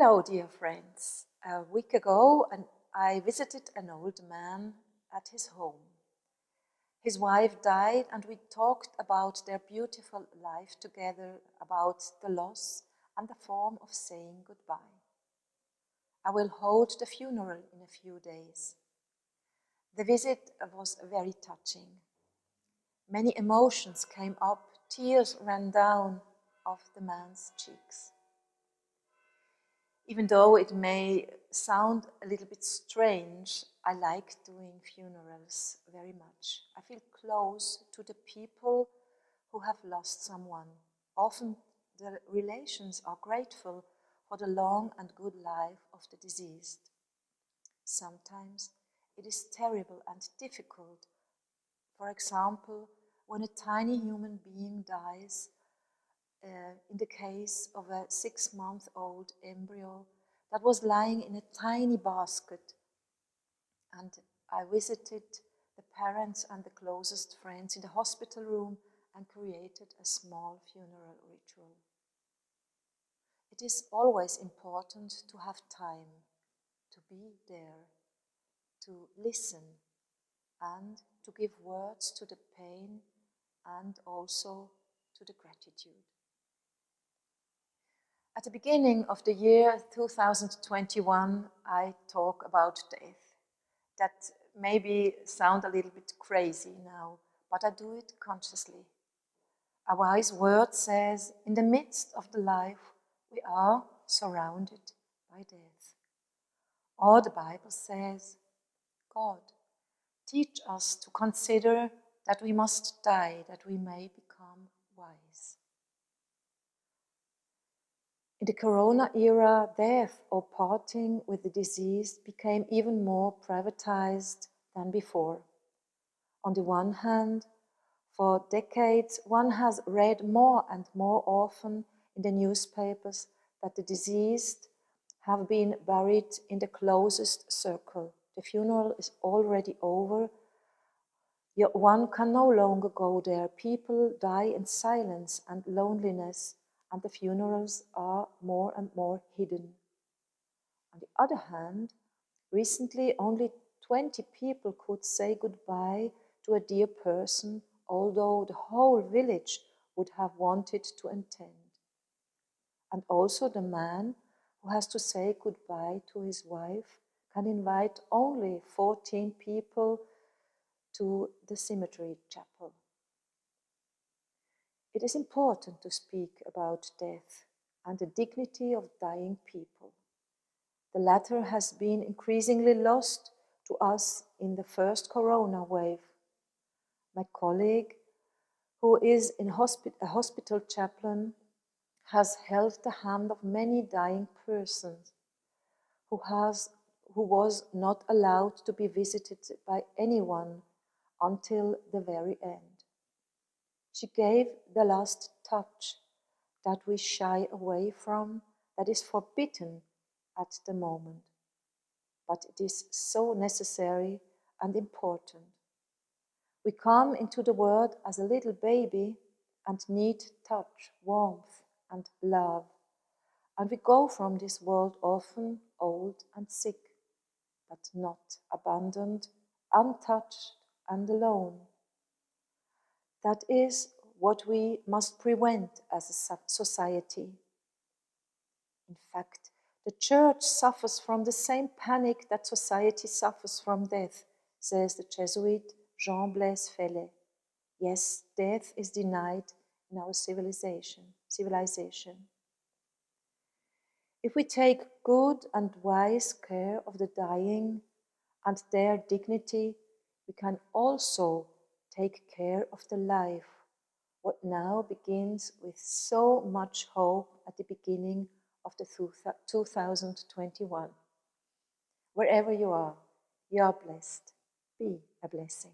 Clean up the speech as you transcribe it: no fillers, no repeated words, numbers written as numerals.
Hello, dear friends. A week ago, I visited an old man at his home. His wife died, and we talked about their beautiful life together, about the loss and the form of saying goodbye. I will hold the funeral in a few days. The visit was very touching. Many emotions came up, tears ran down the man's cheeks. Even though it may sound a little bit strange, I like doing funerals very much. I feel close to the people who have lost someone. Often the relations are grateful for the long and good life of the deceased. Sometimes it is terrible and difficult. For example, when a tiny human being dies, in the case of a 6-month-old embryo that was lying in a tiny basket. And I visited the parents and the closest friends in the hospital room and created a small funeral ritual. It is always important to have time, to be there, to listen, and to give words to the pain and also to the gratitude. At the beginning of the year 2021, I talk about death. That maybe sound a little bit crazy now, but I do it consciously. A wise word says, in the midst of the life, we are surrounded by death. Or the Bible says, God, teach us to consider that we must die, that we may become wise. In the Corona era, death or parting with the deceased became even more privatized than before. On the one hand, for decades, one has read more and more often in the newspapers that the deceased have been buried in the closest circle. The funeral is already over. Yet one can no longer go there. People die in silence and loneliness, and the funerals are more and more hidden. On the other hand, recently only 20 people could say goodbye to a dear person, although the whole village would have wanted to attend. And also the man who has to say goodbye to his wife can invite only 14 people to the cemetery chapel. It is important to speak about death and the dignity of dying people. The latter has been increasingly lost to us in the first corona wave. My colleague, who is a hospital chaplain, has held the hand of many dying persons who was not allowed to be visited by anyone until the very end. She gave the last touch that we shy away from, that is forbidden at the moment. But it is so necessary and important. We come into the world as a little baby and need touch, warmth, and love. And we go from this world often old and sick, but not abandoned, untouched, and alone. That is what we must prevent as a society. In fact, the Church suffers from the same panic that society suffers from death, says the Jesuit Jean Blaise Fellet. Yes, death is denied in our civilization. If we take good and wise care of the dying and their dignity, we can also take care of the life, what now begins with so much hope at the beginning of the 2021. Wherever you are blessed. Be a blessing.